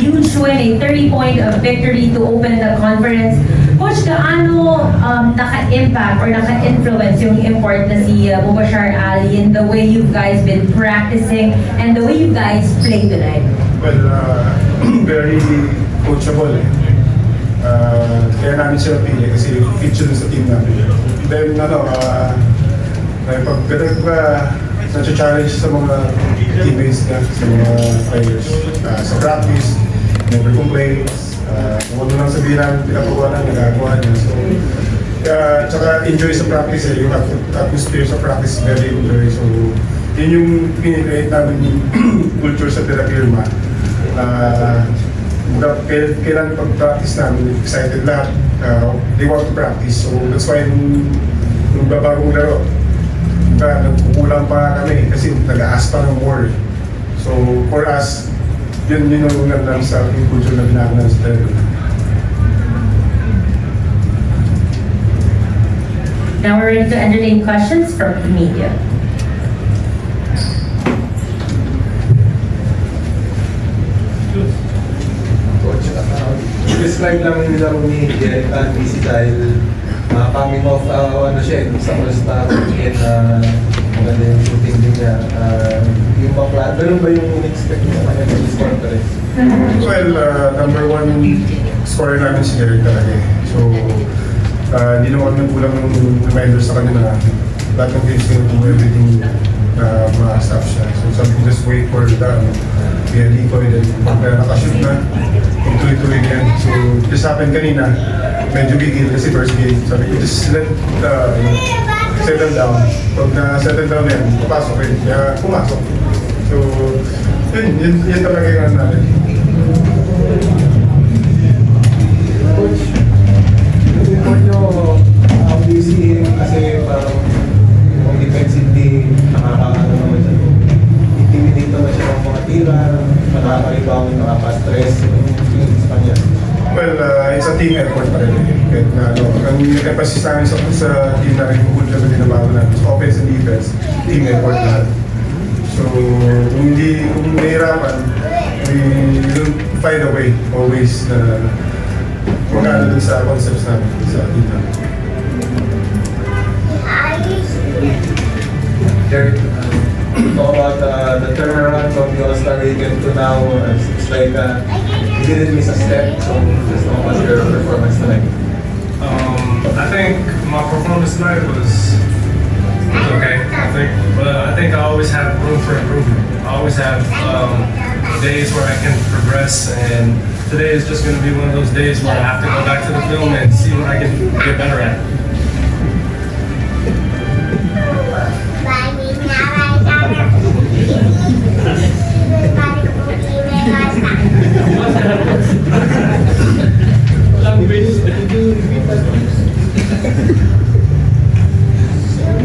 huge win, a 30-point victory to open the conference. Coach, gaano naka-impact or naka-influence yung import na si Mubashir Ali in the way you guys been practicing and the way you guys play tonight? Well, very coachable eh. Kaya namin siya pili kasi fit siya sa team namin. Then, pag ganun ka, na-challenge sa mga teammates niya, sa mga players. Sa practice, never complains. Kung ano lang sabihin namin, pinapagawa na, nagagawa niya. So, tsaka enjoy sa practice eh. Yung atmosphere sa practice, very enjoy. So, yun yung pinag-create namin yung culture sa Terapirma. Kailan pag-practice namin, excited lahat. They want to practice. So, that's why nung babagong laro, nagkukulang pa kami kasi nag-a-ask pa ng more. So, for us, yun yung lang sa culture na ginagawa sa Terapirma. Now we're ready to entertain questions from the media. Coach, describe lang yung laro ni Derek at BC dahil coming off, siya, sa all-star and maganda yung shooting din niya. Yung bakla, ganun ba yung in-expect mo sa kanya sa this conference? Well, number one scorer namin si Derek talaga eh. So, hindi naman nagkulang ng reminders sa kanila. Lahat ng games going to do everything ma-stop siya. So, sabi ko, just wait for the decoy. Then, pag nakashoot na, tuloy-tuloy yan. So, just happened kanina, medyo gigil kasi first game. Sabi ko, just let settle down. Pag na-settle down yan, papasok eh. Kaya pumasok. So, yun talaga yung natin. Coach, yung report nyo, ang busy kasi parang yung defensively, nakakaano naman siya. Intimidate naman siya ng mga tira, nakaka-rebound, nakaka-stress. Yung sa kanya. Well, it's a team effort pa rin eh. Kahit na, ang emphasis namin sa team namin, kung kulta na dinabago namin, so offense and defense, team effort lahat. So, kung nahihirapan, we will find a way, always, na magkano dun sa concepts namin, sa team namin. Derek, talk about the turnaround from the All-Star weekend to now. It's like you didn't miss a step, so just talk about your performance tonight. I think my performance tonight was okay. I think I always have room for improvement. I always have days where I can progress, and today is just going to be one of those days where I have to go back to the film and see what I can get better at.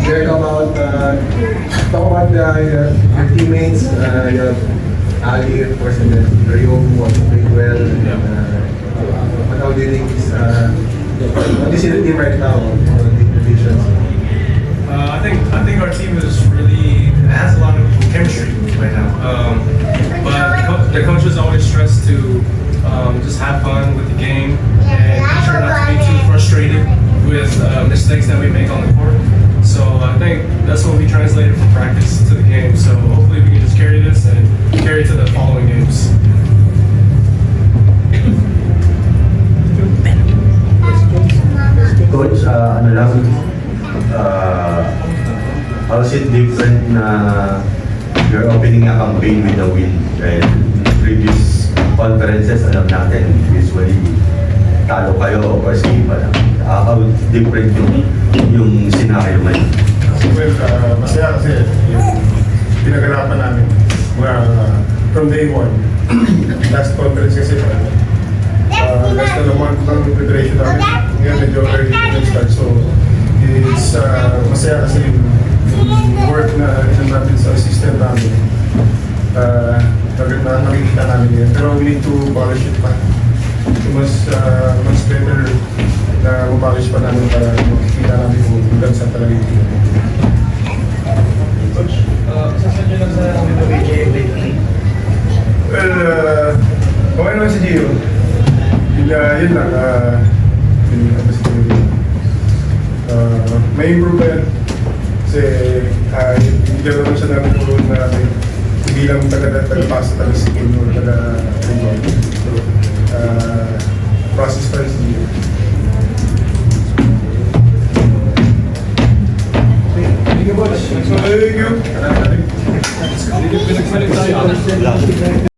Derek, talk about your teammates, you have Ali, of course, and then Rio, who also played well. But how do you think how do you see the team right now on the divisions? I think our team is really has a lot of chemistry right now. But the coaches always stress to just have fun with the game and try not to be too frustrated with mistakes that we make on the court. So I think that's what we translated from practice to the game. So hopefully we can just carry this and carry it to the following games. Coach, how's it different na you're opening a campaign with a win? Right? Previous conferences, alam natin, usually talo kayo or sige pa lang. How different yung scenario ngayon? Well, masaya kasi yung pinag-arapan namin from day one. Last conference kasi last na naman ng preparation namin. Ngayon medyo early to start. So, it's masaya kasi yung work na natin sa system namin. Nakikita namin yan. Pero we need to polish it pa. So, mas better na mapolish pa namin para makikita namin kung hanggang saan talaga yung team. Coach, sasad nyo lang sa WNBA lately? Well, Okay naman si Gio. Yun lang, ano si Gio. May improve pa yan. Kasi hindi naman siya lang puro na hindi lang taga-pasa, taga-skill or taga-rebound. So, process pa rin si Gio. Thank you, Boss. Thank you. Pinagpalit tayo.